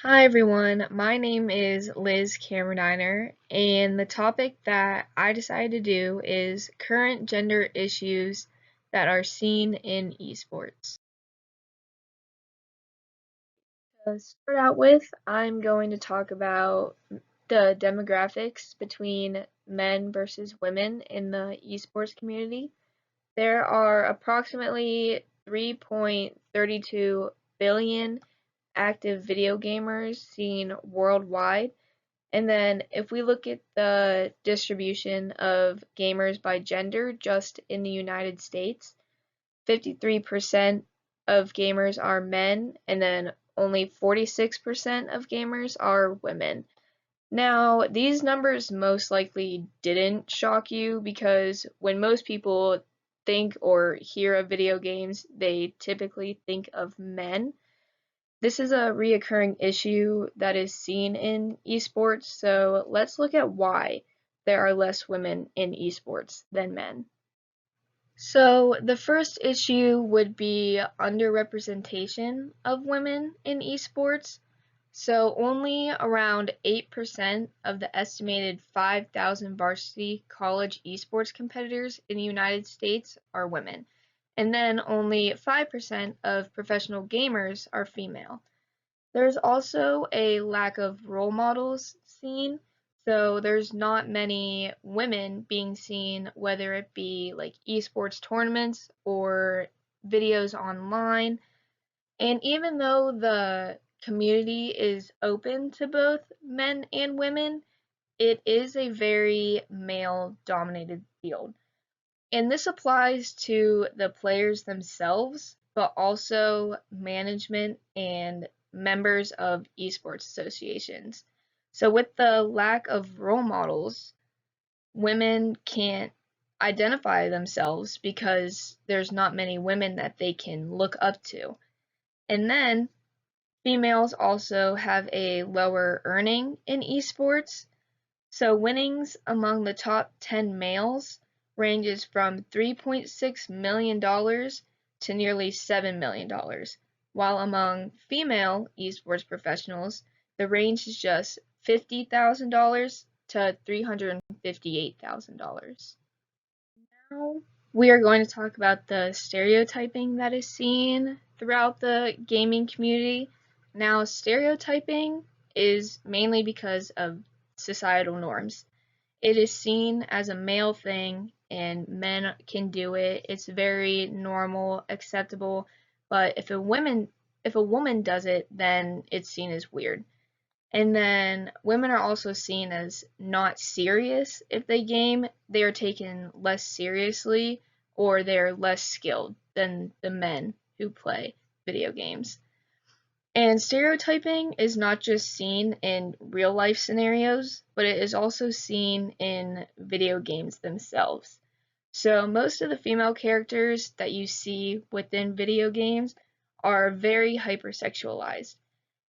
Hi everyone, my name is Liz Kammerdiener, and the topic that I decided to do is current gender issues that are seen in esports. To start out with, I'm going to talk about the demographics between men versus women in the esports community. There are approximately 3.32 billion active video gamers seen worldwide. And then if we look at the distribution of gamers by gender just in the United States, 53% of gamers are men, and then only 46% of gamers are women. Now, these numbers most likely didn't shock you because when most people think or hear of video games, they typically think of men. This is a reoccurring issue that is seen in esports, so let's look at why there are less women in esports than men. So the first issue would be underrepresentation of women in esports. So only around 8% of the estimated 5,000 varsity college esports competitors in the United States are women. And then only 5% of professional gamers are female. There's also a lack of role models seen, so there's not many women being seen, whether it be like esports tournaments or videos online. And even though the community is open to both men and women, it is a very male dominated field. And this applies to the players themselves, but also management and members of esports associations. So, with the lack of role models, women can't identify themselves because there's not many women that they can look up to. And then females also have a lower earning in esports, so winnings among the top 10 males ranges from $3.6 million to nearly $7 million, while among female esports professionals, the range is just $50,000 to $358,000. Now we are going to talk about the stereotyping that is seen throughout the gaming community. Now, stereotyping is mainly because of societal norms. It is seen as a male thing and men can do it. It's very normal, acceptable, but if a woman does it, then it's seen as weird. And then women are also seen as not serious if they game. They are taken less seriously or they're less skilled than the men who play video games. And stereotyping is not just seen in real life scenarios, but it is also seen in video games themselves. So most of the female characters that you see within video games are very hypersexualized.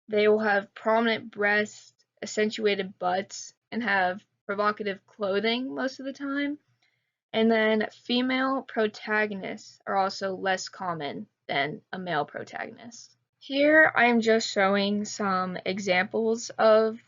They will have prominent breasts, accentuated butts, and have provocative clothing most of the time. And then female protagonists are also less common than a male protagonist. Here I'm just showing some examples of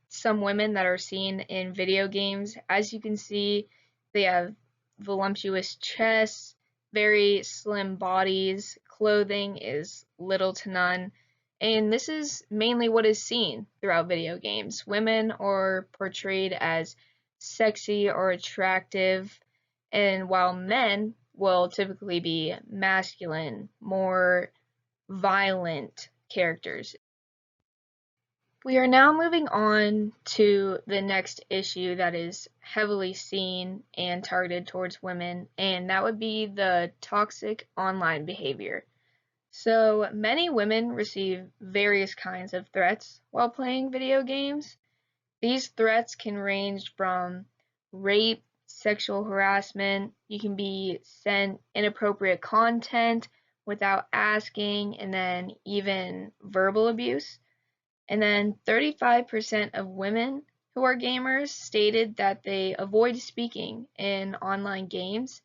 some women that are seen in video games. As you can see, they have voluptuous chests, very slim bodies, clothing is little to none, and this is mainly what is seen throughout video games. Women are portrayed as sexy or attractive, and while men will typically be masculine, more violent characters. We are now moving on to the next issue that is heavily seen and targeted towards women, and that would be the toxic online behavior. So many women receive various kinds of threats while playing video games. These threats can range from rape, sexual harassment, you can be sent inappropriate content without asking, and then even verbal abuse. And then 35% of women who are gamers stated that they avoid speaking in online games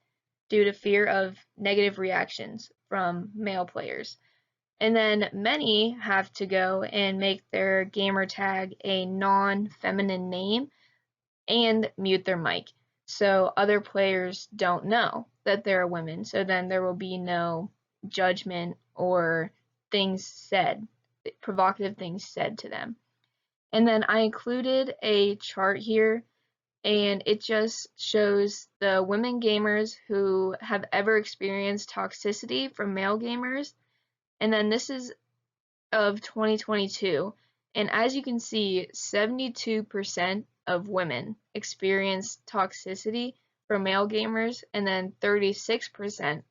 due to fear of negative reactions from male players. And then many have to go and make their gamer tag a non-feminine name and mute their mic, so other players don't know that they're a woman. So then there will be no judgment or things said, provocative things said to them. And then I included a chart here, and it just shows the women gamers who have ever experienced toxicity from male gamers. And then this is of 2022, and as you can see, 72% of women experience toxicity from male gamers, and then 36%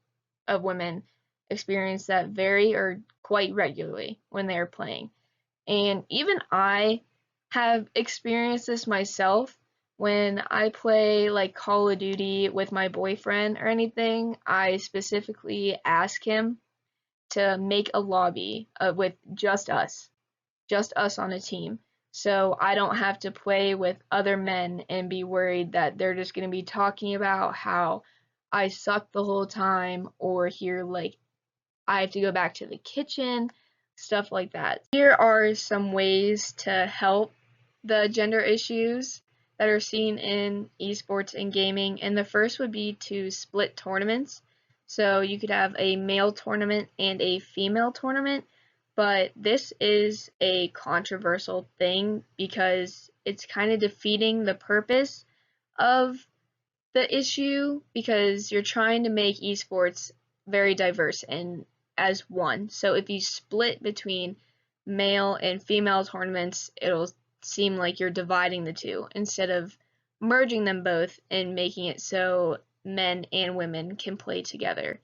of women experience that very or quite regularly when they are playing. And even I have experienced this myself. When I play like Call of Duty with my boyfriend or anything, I specifically ask him to make a lobby with just us on a team. So I don't have to play with other men and be worried that they're just going to be talking about how I suck the whole time, or hear like I have to go back to the kitchen, stuff like that. Here are some ways to help the gender issues that are seen in esports and gaming, and the first would be to split tournaments. So you could have a male tournament and a female tournament, but this is a controversial thing because it's kind of defeating the purpose of the issue, because you're trying to make esports very diverse and as one. So if you split between male and female tournaments, it'll seem like you're dividing the two instead of merging them both and making it so men and women can play together.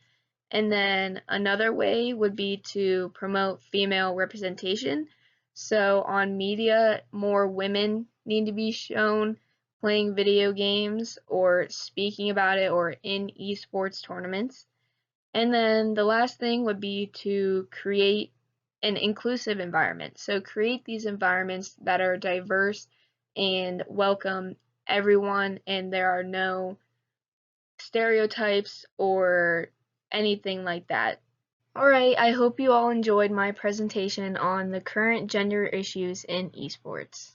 And then another way would be to promote female representation. So on media, more women need to be shown playing video games or speaking about it or in esports tournaments. And then the last thing would be to create an inclusive environment. So create these environments that are diverse and welcome everyone, and there are no stereotypes or anything like that. Alright, I hope you all enjoyed my presentation on the current gender issues in esports.